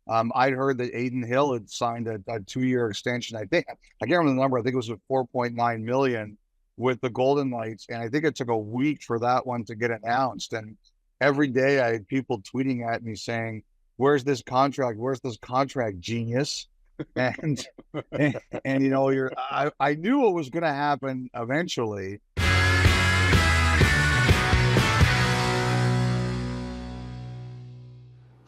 I'd heard that Aiden Hill had signed a 2-year extension. I can't remember the number. I think it was a 4.9 million with the Golden Knights, and I think it took a week for that one to get announced. And every day I had people tweeting at me saying, "Where's this contract? Where's this contract, genius?" And and I knew it was going to happen eventually.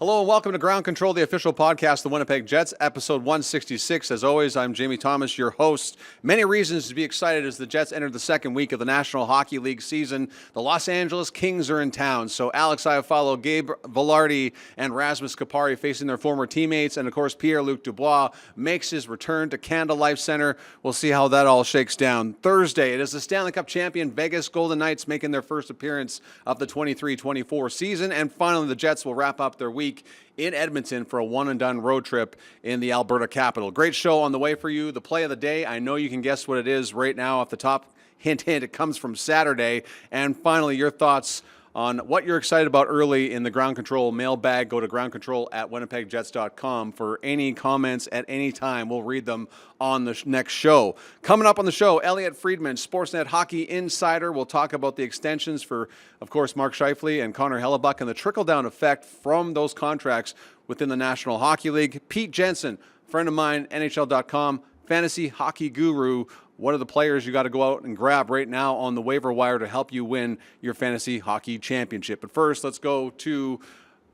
Hello and welcome to Ground Control, the official podcast of the Winnipeg Jets, episode 166. As always, I'm Jamie Thomas, your host. Many reasons to be excited as the Jets enter the second week of the National Hockey League season. The Los Angeles Kings are in town, so Alex Iafallo, Gabe Vilardi, and Rasmus Kupari facing their former teammates, and of course Pierre-Luc Dubois makes his return to Canada Life Center. We'll see how that all shakes down. Thursday, it is the Stanley Cup champion Vegas Golden Knights making their first appearance of the 23-24 season, and finally the Jets will wrap up their week in Edmonton for a one-and-done road trip in the Alberta capital. Great show on the way for you. The play of the day, I know you can guess what it is right now off the top. Hint, hint, it comes from Saturday. And finally, your thoughts on what you're excited about early in the Ground Control mailbag. Go to groundcontrol@winnipegjets.com for any comments at any time. We'll read them on the next show. Coming up on the show, Elliotte Friedman, Sportsnet Hockey Insider. We'll talk about the extensions for, of course, Mark Scheifele and Connor Hellebuyck and the trickle-down effect from those contracts within the National Hockey League. Pete Jensen, friend of mine, NHL.com, fantasy hockey guru. What are the players you got to go out and grab right now on the waiver wire to help you win your fantasy hockey championship? But first, let's go to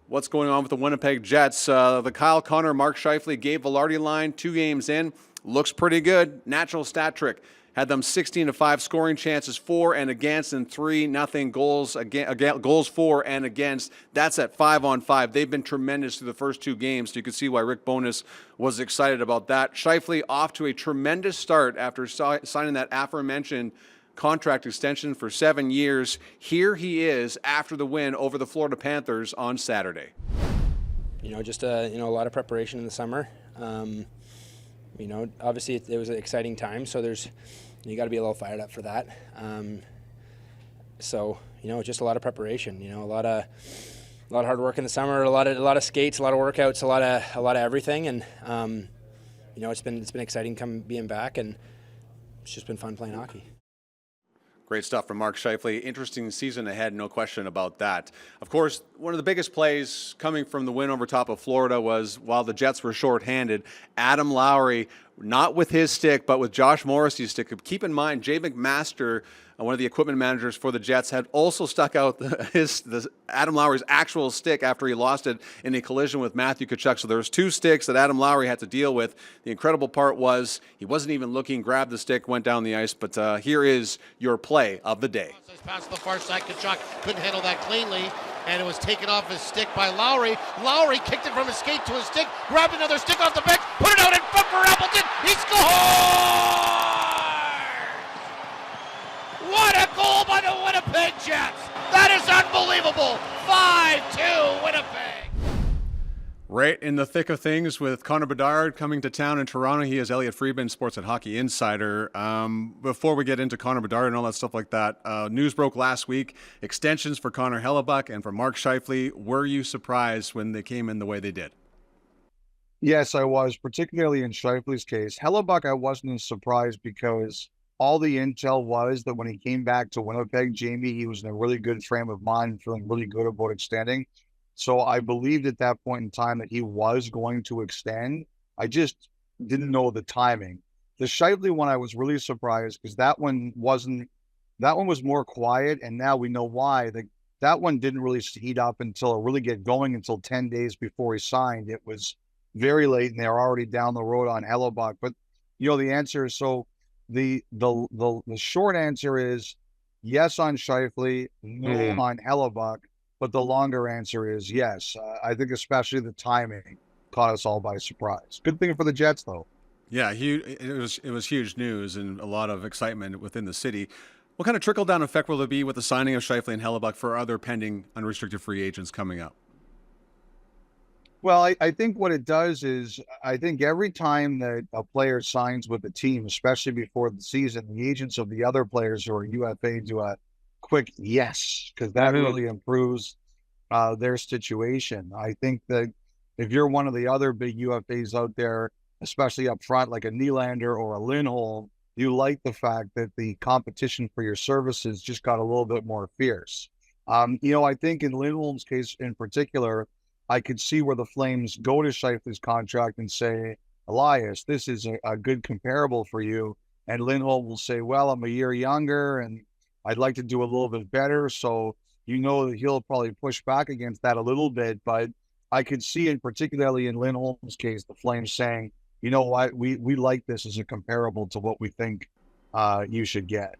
what's going on with the Winnipeg Jets. The Kyle Connor, Mark Scheifele, Gabe Vilardi line, 2 games in. Looks pretty good. Natural stat trick. Had them 16-5 scoring chances for and against, and 3-0 goals for and against. That's at 5-on-5. They've been tremendous through the first 2 games, so you can see why Rick Bowness was excited about that. Scheifele off to a tremendous start after signing that aforementioned contract extension for 7 years. Here he is after the win over the Florida Panthers on Saturday. Just a lot of preparation in the summer. Obviously it was an exciting time, so you got to be a little fired up for that. Just a lot of preparation. A lot of hard work in the summer, a lot of skates, a lot of workouts, a lot of everything, and it's been exciting being back, and it's just been fun playing hockey. Great stuff from Mark Scheifele. Interesting season ahead, no question about that. Of course, one of the biggest plays coming from the win over top of Florida was, while the Jets were shorthanded, Adam Lowry, not with his stick, but with Josh Morrissey's stick. Keep in mind, Jay McMaster, one of the equipment managers for the Jets, had also stuck out Adam Lowry's actual stick after he lost it in a collision with Matthew Tkachuk. So there was 2 sticks that Adam Lowry had to deal with. The incredible part was he wasn't even looking, grabbed the stick, went down the ice. But here is your play of the day. Pass to the far side. Tkachuk couldn't handle that cleanly, and it was taken off his stick by Lowry. Lowry kicked it from his skate to his stick, grabbed another stick off the bench, put it out in front for Appleton. He scored! What a goal by the Winnipeg Jets! That is unbelievable! 5-2 Winnipeg! Right in the thick of things with Connor Bedard coming to town in Toronto. He is Elliotte Friedman, Sportsnet Hockey Insider. Before we get into Connor Bedard and all that stuff like that, news broke last week. Extensions for Connor Hellebuyck and for Mark Scheifele. Were you surprised when they came in the way they did? Yes, I was, particularly in Scheifele's case. Hellebuyck, I wasn't as surprised because all the intel was that when he came back to Winnipeg, Jamie, he was in a really good frame of mind, feeling really good about extending. So I believed at that point in time that he was going to extend. I just didn't know the timing. The Scheifele one, I was really surprised because that one was more quiet, and now we know why. That one didn't really heat up or really get going until 10 days before he signed. It was very late, and they were already down the road on Hellebuyck. But the answer is the short answer is yes on Scheifele, no on Hellebuyck. But the longer answer is yes. I think especially the timing caught us all by surprise. Good thing for the Jets, though. Yeah, it was huge news and a lot of excitement within the city. What kind of trickle-down effect will there be with the signing of Scheifele and Hellebuyck for other pending unrestricted free agents coming up? Well, I think what it does is I think every time that a player signs with the team, especially before the season, the agents of the other players who are UFA do a quick yes, because that really improves their situation. I think that if you're one of the other big UFAs out there, especially up front, like a Nylander or a Lindholm, you like the fact that the competition for your services just got a little bit more fierce. I think in Lindholm's case in particular, I could see where the Flames go to Scheifele's contract and say, Elias, this is a good comparable for you. And Lindholm will say, well, I'm a year younger and I'd like to do a little bit better. So, that he'll probably push back against that a little bit. But I could see it, particularly in Lindholm's case, the Flames saying, you know what, we like this as a comparable to what we think you should get.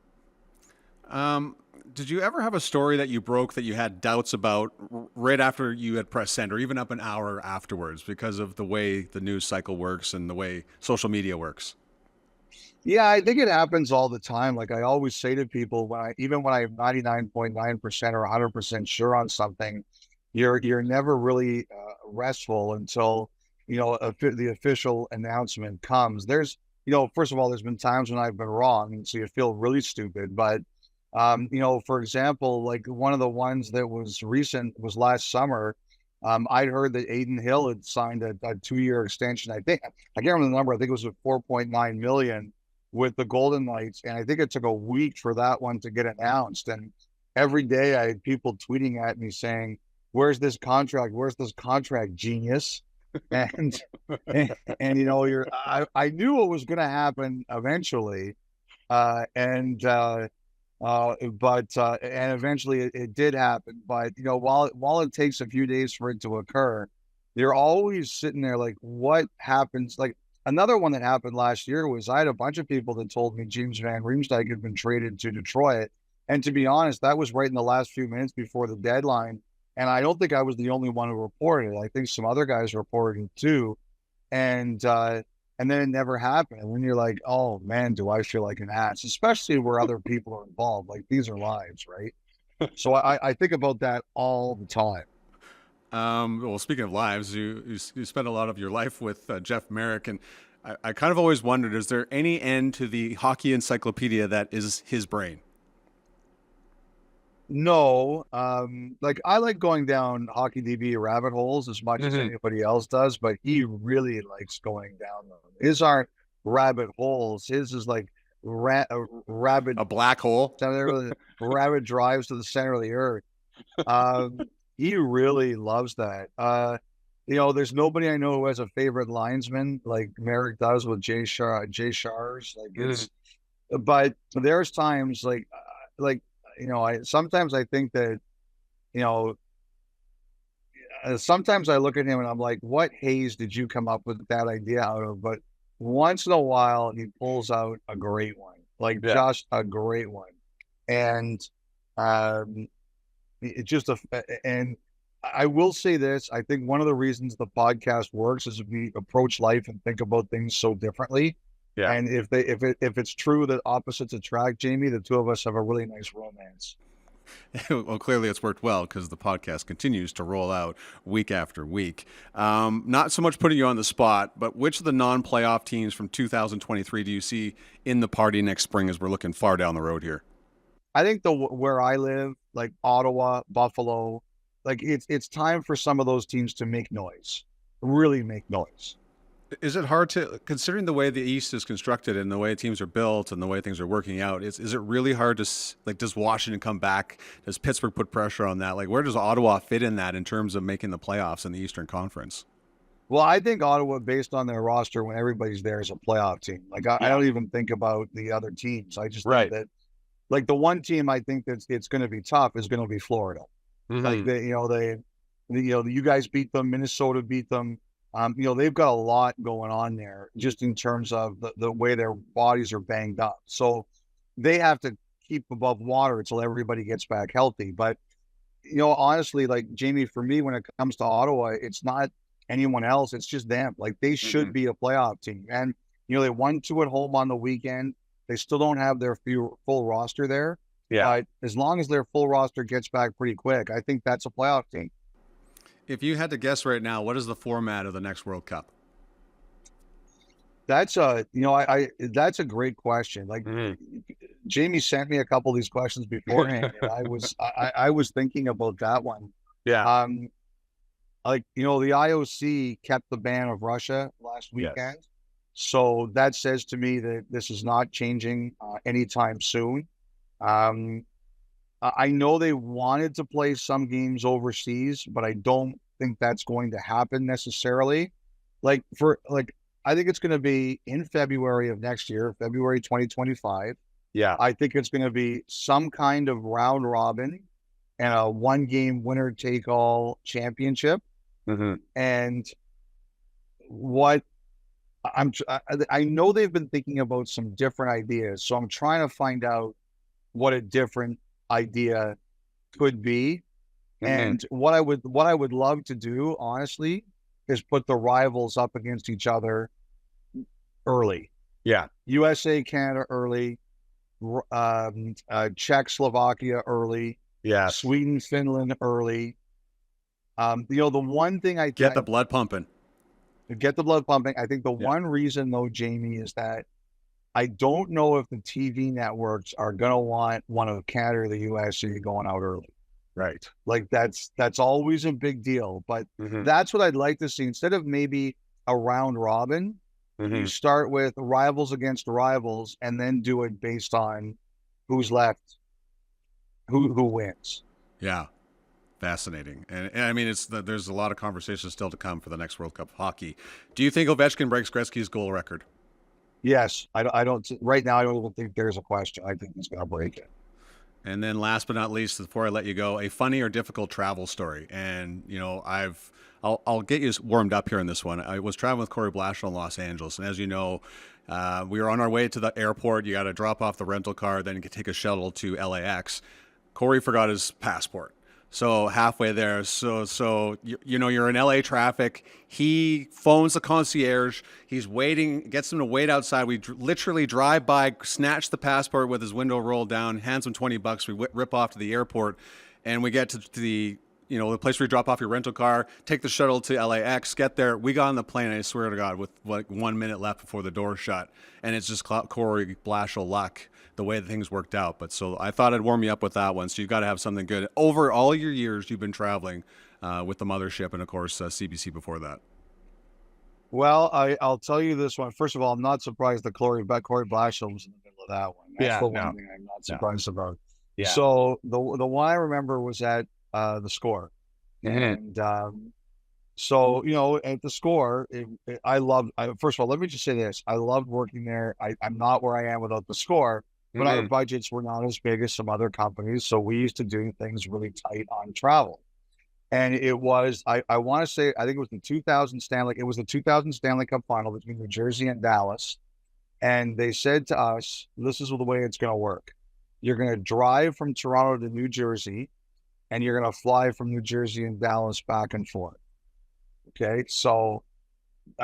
Did you ever have a story that you broke that you had doubts about right after you had pressed send, or even up an hour afterwards, because of the way the news cycle works and the way social media works? Yeah, I think it happens all the time. Like I always say to people, even when I'm 99.9% or 100% sure on something, you're never really restful until the official announcement comes. First of all, there's been times when I've been wrong, and so you feel really stupid. But for example, like one of the ones that was recent was last summer. I'd heard that Aiden Hill had signed a 2-year extension. I can't remember the number. I think it was at 4.9 million with the Golden Knights, and I think it took a week for that one to get announced. And every day I had people tweeting at me saying, "Where's this contract? Where's this contract, genius?" And I knew it was going to happen eventually, and eventually it did happen. But while it takes a few days for it to occur, you're always sitting there like, what happens? Like another one that happened last year was I had a bunch of people that told me James Van Riemsdyk had been traded to Detroit, and to be honest, that was right in the last few minutes before the deadline. And I don't think I was the only one who reported it. I think some other guys reported it too. And then it never happened. And then you're like, oh man, do I feel like an ass, especially where other people are involved. Like these are lives, right? So I think about that all the time. Well, speaking of lives, you spent a lot of your life with Jeff Merrick, and I kind of always wondered, is there any end to the hockey encyclopedia that is his brain? No, like I like going down Hockey DB rabbit holes as much as anybody else does, but he really likes going down them. His aren't rabbit holes. His is like rabbit, a black hole. Rabbit drives to the center of the earth. He really loves that. There's nobody I know who has a favorite linesman like Merrick does with Jay Shars. Like it's, but there's times like. Sometimes I think that, sometimes I look at him and I'm like, what haze did you come up with that idea out of? But once in a while, he pulls out a great one, just a great one. And and I will say this, I think one of the reasons the podcast works is we approach life and think about things so differently. Yeah. And if it's true that opposites attract, Jamie, the two of us have a really nice romance. Well, clearly it's worked well because the podcast continues to roll out week after week. Not so much putting you on the spot, but which of the non-playoff teams from 2023 do you see in the party next spring as we're looking far down the road here? I think where I live, like Ottawa, Buffalo, like it's time for some of those teams to make noise, really make noise. Is it hard to, considering the way the East is constructed and the way teams are built and the way things are working out, is it really hard to, like, does Washington come back? Does Pittsburgh put pressure on that? Like, where does Ottawa fit in that in terms of making the playoffs in the Eastern Conference? Well, I think Ottawa, based on their roster, when everybody's there, is a playoff team. Like, I don't even think about the other teams. I just think that, like, the one team I think that's it's going to be tough is going to be Florida. Like, you guys beat them. Minnesota beat them. They've got a lot going on there just in terms of the way their bodies are banged up. So they have to keep above water until everybody gets back healthy. But, honestly, like Jamie, for me, when it comes to Ottawa, it's not anyone else. It's just them. Like they should be a playoff team. And, they won 2 at home on the weekend. They still don't have their full roster there. Yeah. But as long as their full roster gets back pretty quick, I think that's a playoff team. If you had to guess right now, what is the format of the next World Cup? That's that's a great question. Like Jamie sent me a couple of these questions beforehand, and I was thinking about that one. Yeah. like, the IOC kept the ban of Russia last weekend. Yes. So that says to me that this is not changing anytime soon. I know they wanted to play some games overseas, but I don't think that's going to happen necessarily. I think it's going to be in February of next year, February 2025. Yeah. I think it's going to be some kind of round robin and a one-game winner-take-all championship. Mm-hmm. And what I know they've been thinking about some different ideas, so I'm trying to find out what a different idea could be. Mm-hmm. And what I would love to do, honestly, is put the rivals up against each other early. Yeah. USA, Canada early, Czechoslovakia early, Yeah. Sweden, Finland early. The one thing I Get the blood pumping. Get the blood pumping. I think the one reason, though, Jamie, is that I don't know if the TV networks are going to want one of Canada or the USA going out early. Right. Like that's always a big deal. But that's what I'd like to see. Instead of maybe a round robin, you start with rivals against rivals and then do it based on who's left, who wins. Yeah. Fascinating. And I mean, there's a lot of conversation still to come for the next World Cup of hockey. Do you think Ovechkin breaks Gretzky's goal record? Yes. I don't right now. I don't even think there's a question. I think he's going to break it. And then last but not least, before I let you go, a funny or difficult travel story. And, I'll get you warmed up here in this one. I was traveling with Corey Blashill in Los Angeles. And as you know, we were on our way to the airport. You got to drop off the rental car, then you can take a shuttle to LAX. Corey forgot his passport. So halfway there, you're in LA traffic. He phones the concierge. He's waiting, gets him to wait outside. We literally drive by, snatch the passport with his window rolled down, hands him $20. We rip off to the airport, and we get to the place where you drop off your rental car, take the shuttle to LAX, get there. We got on the plane, I swear to God, with like 1 minute left before the door shut. And it's just Corey Blashill luck, the way that things worked out. But so I thought I'd warm you up with that one. So you've got to have something good. Over all your years, you've been traveling with the mothership and, of course, CBC before that. Well, I'll tell you this one. First of all, I'm not surprised that Corey Blashill was in the middle of that one. That's the one thing I'm not surprised about. Yeah. So the one I remember was at the Score. And so, at the Score, first of all, let me just say this. I loved working there. I'm not where I am without the Score, but our budgets were not as big as some other companies. So we used to do things really tight on travel. And it was, I want to say, I think it was the 2000 Stanley Cup final between New Jersey and Dallas. And they said to us, this is the way it's going to work. You're going to drive from Toronto to New Jersey, and you're going to fly from New Jersey and Dallas back and forth. Okay. So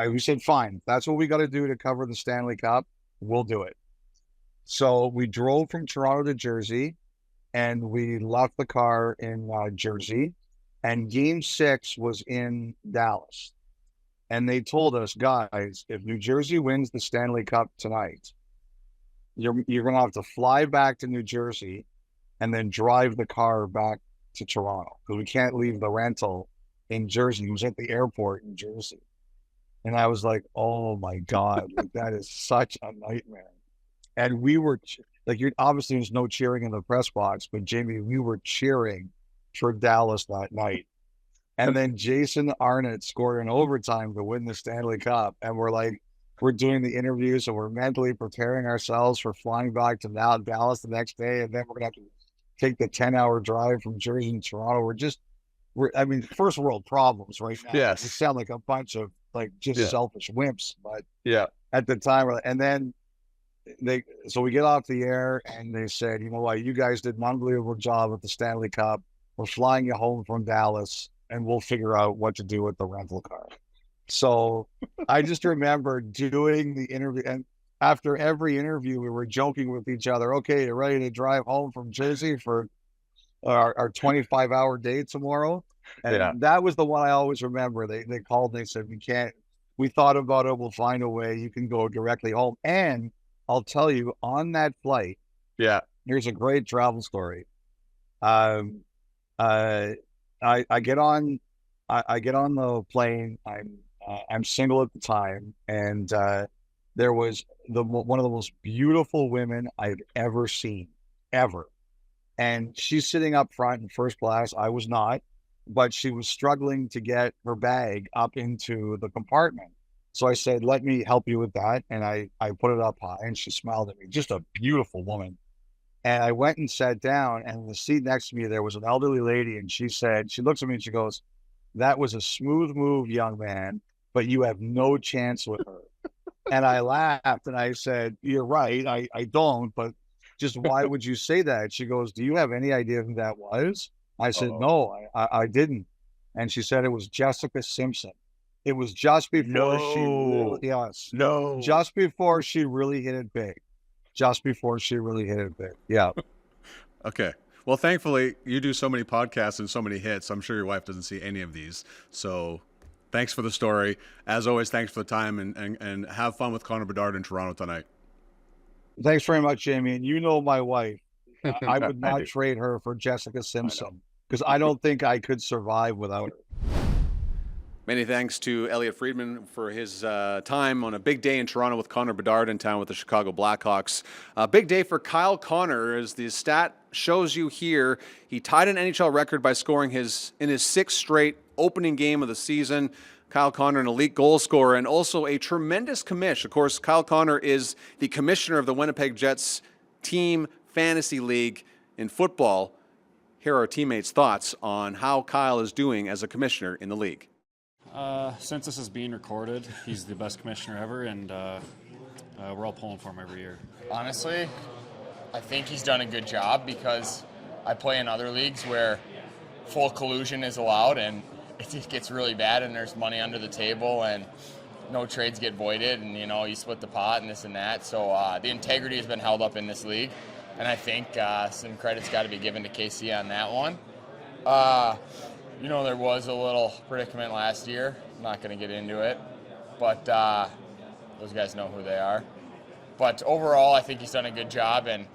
we said, fine, that's what we got to do to cover the Stanley Cup. We'll do it. So we drove from Toronto to Jersey, and we left the car in Jersey, and Game 6 was in Dallas. And they told us, guys, if New Jersey wins the Stanley Cup tonight, you're going to have to fly back to New Jersey and then drive the car back to Toronto, because we can't leave the rental in Jersey. It was at the airport in Jersey. And I was like, oh my God, that is such a nightmare. And we were obviously there's no cheering in the press box, but Jamie, we were cheering for Dallas that night. And then Jason Arnott scored in overtime to win the Stanley Cup. And we're doing the interviews, and we're mentally preparing ourselves for flying back to Dallas the next day. And then we're going to have to take the 10-hour drive from Jersey to Toronto. We're first world problems right now. Yes. We sound like a bunch of selfish wimps, but at the time, and then so we get off the air, and they said, you know what, you guys did an unbelievable job with the Stanley Cup. We're flying you home from Dallas, and we'll figure out what to do with the rental car. So I just remember doing the interview, and after every interview, we were joking with each other. Okay, you're ready to drive home from Jersey for our 25-hour day tomorrow. And that was the one I always remember. They called and they said, we thought about it. We'll find a way. You can go directly home. And I'll tell you, on that flight, here's a great travel story. I get on I get on the plane. I'm single at the time, and there was one of the most beautiful women I've ever seen, ever. And she's sitting up front in first class. I was not, but she was struggling to get her bag up into the compartment. So I said, let me help you with that. And I put it up high, and she smiled at me. Just a beautiful woman. And I went and sat down, and in the seat next to me, there was an elderly lady. And she looks at me and she goes, that was a smooth move, young man, but you have no chance with her. And I laughed and I said, you're right. I don't, but just why would you say that? She goes, do you have any idea who that was? I said, no, I didn't. And she said it was Jessica Simpson. It was just before just before she really hit it big. Just before she really hit it big. Yeah. Okay. Well, thankfully, you do so many podcasts and so many hits. I'm sure your wife doesn't see any of these. So thanks for the story. As always, thanks for the time, and have fun with Connor Bedard in Toronto tonight. Thanks very much, Jamie. And you know my wife. I would not trade her for Jessica Simpson because I don't think I could survive without her. Many thanks to Elliotte Friedman for his time on a big day in Toronto with Connor Bedard in town with the Chicago Blackhawks. A big day for Kyle Connor, as the stat shows you here. He tied an NHL record by scoring in his sixth straight opening game of the season. Kyle Connor, an elite goal scorer and also a tremendous commish. Of course, Kyle Connor is the commissioner of the Winnipeg Jets Team Fantasy League in football. Here are our teammates' thoughts on how Kyle is doing as a commissioner in the league. Since this is being recorded, he's the best commissioner ever, and we're all pulling for him every year. Honestly, I think he's done a good job because I play in other leagues where full collusion is allowed and it just gets really bad and there's money under the table and no trades get voided and, you split the pot and this and that. So the integrity has been held up in this league, and I think some credit's got to be given to KC on that one. There was a little predicament last year. I'm not going to get into it, but those guys know who they are. But overall, I think he's done a good job, and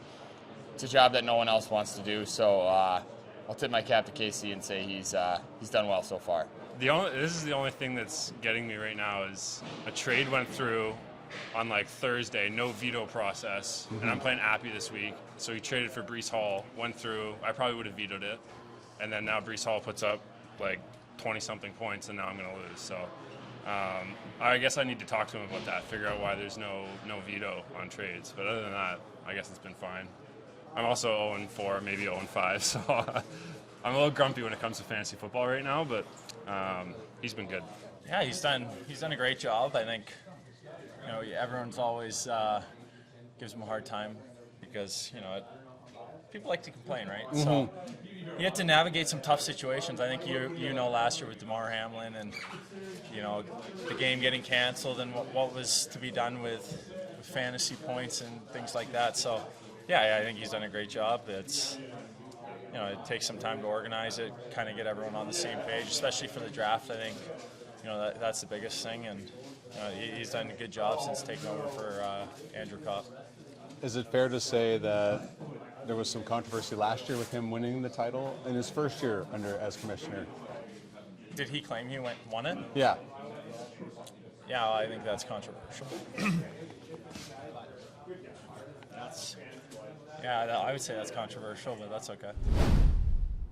it's a job that no one else wants to do. So I'll tip my cap to KC and say he's done well so far. This is the only thing that's getting me right now is a trade went through on Thursday, no veto process, and I'm playing Appy this week. So he traded for Breece Hall, went through. I probably would have vetoed it, and then now Breece Hall puts up 20-something points, and now I'm going to lose. So I guess I need to talk to him about that, figure out why there's no veto on trades. But other than that, I guess it's been fine. I'm also 0-4, maybe 0-5, so I'm a little grumpy when it comes to fantasy football right now, but he's been good. Yeah, he's done a great job. I think everyone's always gives him a hard time because people like to complain, right? Mm-hmm. So you have to navigate some tough situations. I think last year with DeMar Hamlin and the game getting canceled and what was to be done with fantasy points and things like that. So yeah, I think he's done a great job. It's it takes some time to organize it, kind of get everyone on the same page, especially for the draft. I think that's the biggest thing, and he's done a good job since taking over for Andrew Kopp. Is it fair to say that there was some controversy last year with him winning the title in his first year as commissioner? Did he claim he won it? Yeah. Yeah, well, I think that's controversial. I would say that's controversial, but that's okay.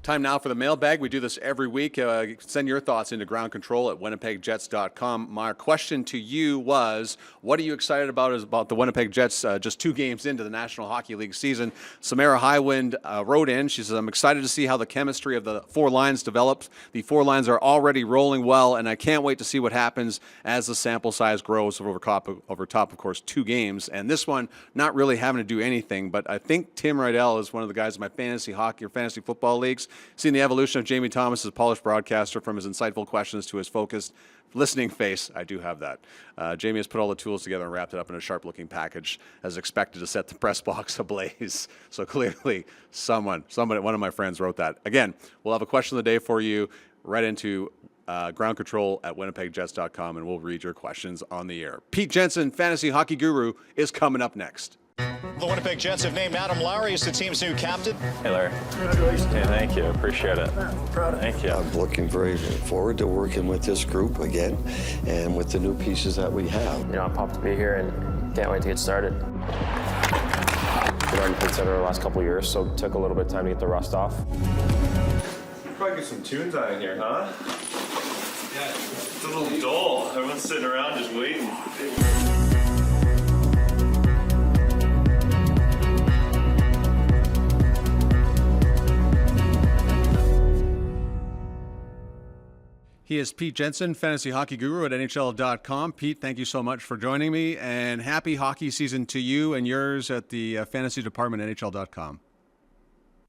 Time now for the mailbag. We do this every week. Send your thoughts into groundcontrol@winnipegjets.com. My question to you was, what are you excited about the Winnipeg Jets just 2 games into the National Hockey League season? Samara Highwind wrote in. She says, I'm excited to see how the chemistry of the 4 lines develops. The 4 lines are already rolling well, and I can't wait to see what happens as the sample size grows over top, of course, 2 games. And this one, not really having to do anything, but I think Tim Rydell is one of the guys in my fantasy hockey or fantasy football leagues. Seeing the evolution of Jamie Thomas as a polished broadcaster, from his insightful questions to his focused listening face. I do have that. Jamie has put all the tools together and wrapped it up in a sharp-looking package as expected to set the press box ablaze. So clearly somebody, one of my friends wrote that. Again, we'll have a question of the day for you right into groundcontrol@winnipegjets.com, and we'll read your questions on the air. Pete Jensen, fantasy hockey guru, is coming up next. The Winnipeg Jets have named Adam Lowry as the team's new captain. Hey, Larry. Congratulations. Hey, thank you. Appreciate it. Thank you. I'm looking very forward to working with this group again and with the new pieces that we have. You know, I'm pumped to be here and can't wait to get started. Been on the pit center the last couple of years, so it took a little bit of time to get the rust off. Probably get some tunes on here, huh? Yeah, it's a little dull. Everyone's sitting around just waiting. He is Pete Jensen, fantasy hockey guru at NHL.com. Pete, thank you so much for joining me, and happy hockey season to you and yours at the fantasy department at NHL.com.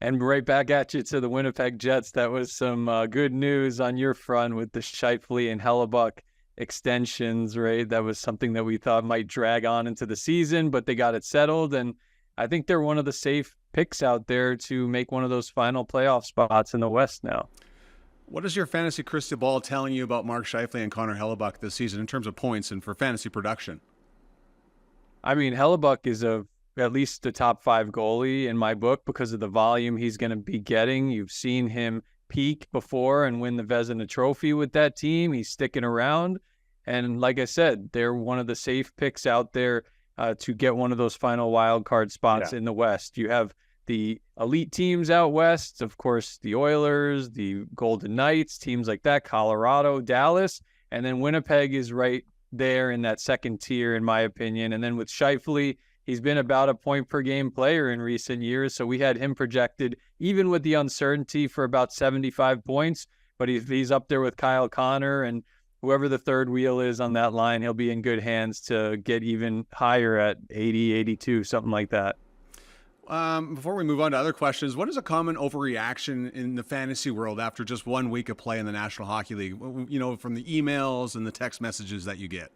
And right back at you to the Winnipeg Jets. That was some good news on your front with the Scheifele and Hellebuck extensions, right? That was something that we thought might drag on into the season, but they got it settled, and I think they're one of the safe picks out there to make one of those final playoff spots in the West now. What is your fantasy crystal ball telling you about Mark Scheifele and Connor Hellebuck this season in terms of points and for fantasy production? I mean, Hellebuck is at least a top 5 goalie in my book because of the volume he's going to be getting. You've seen him peak before and win the Vezina Trophy with that team. He's sticking around. And like I said, they're one of the safe picks out there to get one of those final wild card spots in the West. You have the elite teams out West, of course, the Oilers, the Golden Knights, teams like that, Colorado, Dallas, and then Winnipeg is right there in that second tier, in my opinion. And then with Scheifele, he's been about a point per game player in recent years, so we had him projected, even with the uncertainty, for about 75 points, but he's up there with Kyle Connor, and whoever the third wheel is on that line, he'll be in good hands to get even higher at 80, 82, something like that. Before we move on to other questions, what is a common overreaction in the fantasy world after just 1 week of play in the National Hockey League? You know, from the emails and the text messages that you get.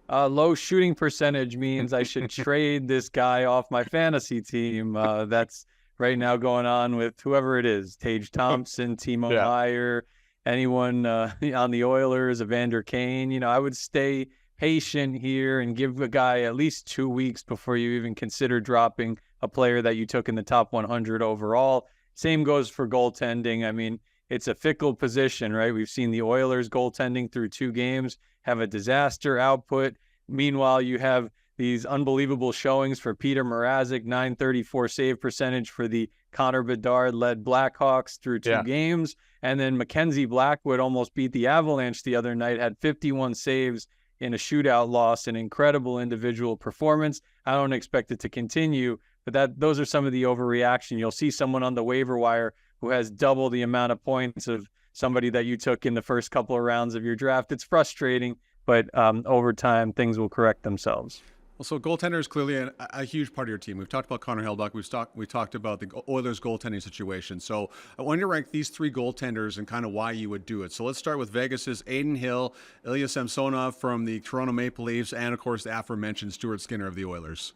Low shooting percentage means I should trade this guy off my fantasy team. That's right now going on with whoever it is, Tage Thompson, Timo Meier, anyone on the Oilers, Evander Kane. You know, I would stay patient here and give a guy at least 2 weeks before you even consider dropping a player that you took in the top 100 overall. Same goes for goaltending. I mean, it's a fickle position, right? We've seen the Oilers goaltending through 2 games have a disaster output. Meanwhile, you have these unbelievable showings for Peter Mrazek, .934 save percentage for the Connor Bedard-led Blackhawks through 2 games. And then Mackenzie Blackwood almost beat the Avalanche the other night, had 51 saves in a shootout loss, an incredible individual performance. I don't expect it to continue, but those are some of the overreaction. You'll see someone on the waiver wire who has double the amount of points of somebody that you took in the first couple of rounds of your draft. It's frustrating, but over time, things will correct themselves. Well, so goaltender is clearly a huge part of your team. We've talked about Connor Hellebuck. We talked about the Oilers goaltending situation. So I want you to rank these 3 goaltenders and kind of why you would do it. So let's start with Vegas's Adin Hill, Ilya Samsonov from the Toronto Maple Leafs, and of course the aforementioned Stuart Skinner of the Oilers.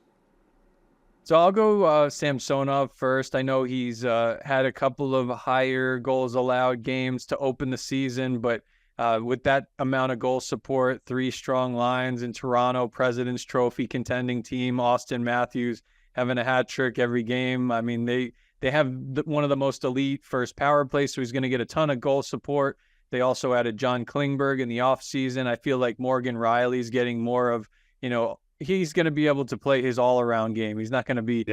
So I'll go Samsonov first. I know he's had a couple of higher goals allowed games to open the season, but with that amount of goal support, 3 strong lines in Toronto, President's Trophy contending team, Austin Matthews having a hat trick every game. I mean, they have one of the most elite first power play, so he's going to get a ton of goal support. They also added John Klingberg in the offseason. I feel like Morgan Riley's getting more of, he's going to be able to play his all-around game. He's not going to be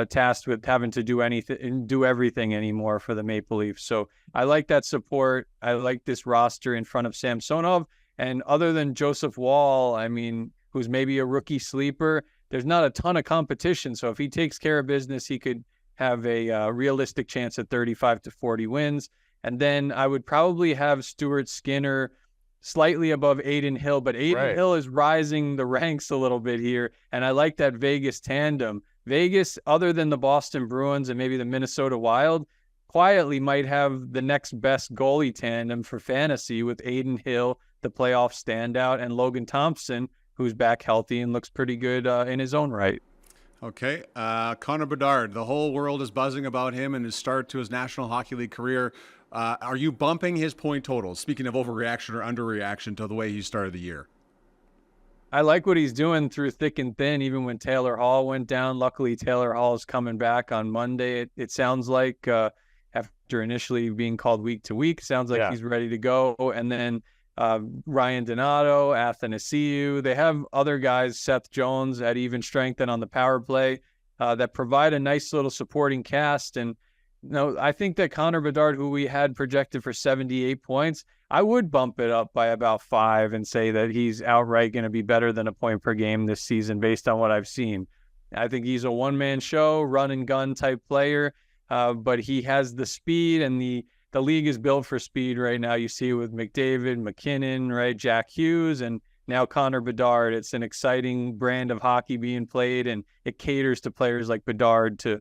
tasked with having to do anything, do everything anymore for the Maple Leafs. So I like that support. I like this roster in front of Samsonov. And other than Joseph Wall, I mean, who's maybe a rookie sleeper, there's not a ton of competition. So if he takes care of business, he could have a realistic chance at 35 to 40 wins. And then I would probably have Stuart Skinner slightly above Adin Hill, but Adin Hill is rising the ranks a little bit here, and I like that Vegas tandem. Vegas, other than the Boston Bruins and maybe the Minnesota Wild, quietly might have the next best goalie tandem for fantasy with Adin Hill, the playoff standout, and Logan Thompson, who's back healthy and looks pretty good in his own right. Okay, Connor Bedard, the whole world is buzzing about him and his start to his National Hockey League career. Are you bumping his point totals? Speaking of overreaction or underreaction to the way he started the year. I like what he's doing through thick and thin, even when Taylor Hall went down. Luckily, Taylor Hall is coming back on Monday. It sounds like after initially being called week to week, sounds like he's ready to go. And then Ryan Donato, Athanasiou. They have other guys, Seth Jones at even strength and on the power play that provide a nice little supporting cast. And I think that Connor Bedard, who we had projected for 78 points, I would bump it up by about 5 and say that he's outright going to be better than a point per game this season based on what I've seen. I think he's a one-man show, run and gun type player, but he has the speed, and the league is built for speed right now. You see it with McDavid, McKinnon, right, Jack Hughes, and now Connor Bedard. It's an exciting brand of hockey being played, and it caters to players like Bedard to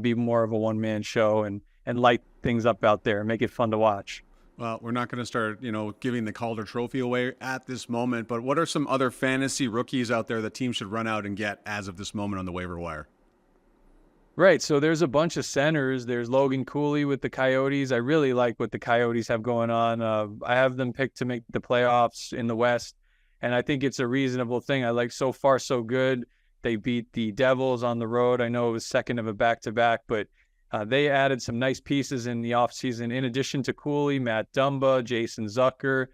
be more of a one-man show and light things up out there and make it fun to watch. Well, we're not going to start, giving the Calder Trophy away at this moment, but what are some other fantasy rookies out there that teams should run out and get as of this moment on the waiver wire? Right, so there's a bunch of centers. There's Logan Cooley with the Coyotes. I really like what the Coyotes have going on. I have them picked to make the playoffs in the West, and I think it's a reasonable thing. I like so far so good. They beat the Devils on the road. I know it was second of a back-to-back, but they added some nice pieces in the offseason. In addition to Cooley, Matt Dumba, Jason Zucker,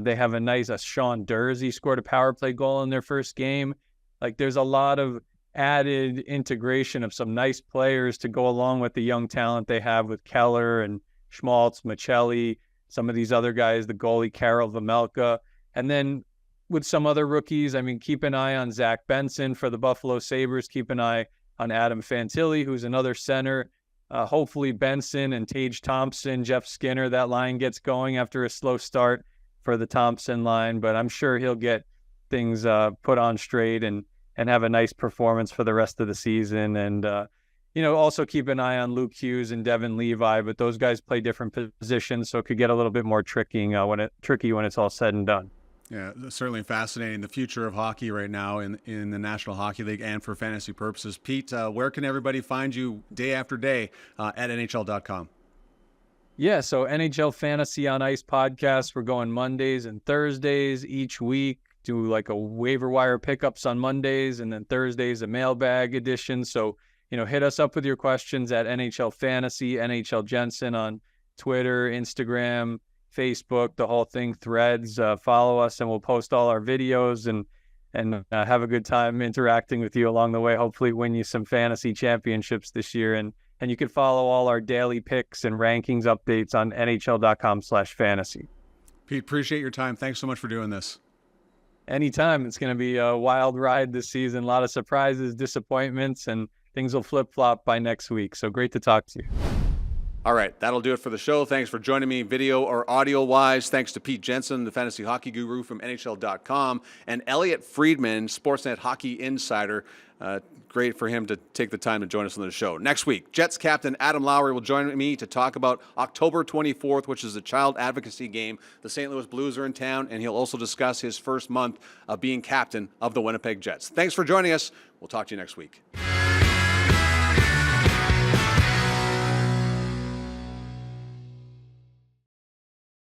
they have a Sean Dursey scored a power play goal in their first game. Like, there's a lot of added integration of some nice players to go along with the young talent they have with Keller and Schmaltz, Michelli, some of these other guys, the goalie Karel Vejmelka. And then with some other rookies, keep an eye on Zach Benson for the Buffalo Sabres. Keep an eye on Adam Fantilli, who's another center. Hopefully Benson and Tage Thompson, Jeff Skinner, that line gets going after a slow start for the Thompson line, but I'm sure he'll get things put on straight and have a nice performance for the rest of the season. And, also keep an eye on Luke Hughes and Devin Levi, but those guys play different positions, so it could get a little bit more tricky when it's all said and done. Yeah, certainly fascinating. The future of hockey right now in the National Hockey League and for fantasy purposes. Pete, where can everybody find you day after day at NHL.com? Yeah, so NHL Fantasy on Ice podcast. We're going Mondays and Thursdays each week. Do like a waiver wire pickups on Mondays, and then Thursdays a mailbag edition. So, hit us up with your questions at NHL Fantasy, NHL Jensen on Twitter, Instagram, Facebook, the whole thing, Threads. Follow us, and we'll post all our videos and have a good time interacting with you along the way. Hopefully win you some fantasy championships this year. And you can follow all our daily picks and rankings updates on NHL.com/fantasy. Pete, appreciate your time. Thanks so much for doing this. Anytime. It's going to be a wild ride this season. A lot of surprises, disappointments, and things will flip-flop by next week. So great to talk to you. All right, that'll do it for the show. Thanks for joining me video or audio-wise. Thanks to Pete Jensen, the fantasy hockey guru from NHL.com, and Elliotte Friedman, Sportsnet hockey insider. Great for him to take the time to join us on the show. Next week, Jets captain Adam Lowry will join me to talk about October 24th, which is a child advocacy game. The St. Louis Blues are in town, and he'll also discuss his first month of being captain of the Winnipeg Jets. Thanks for joining us. We'll talk to you next week.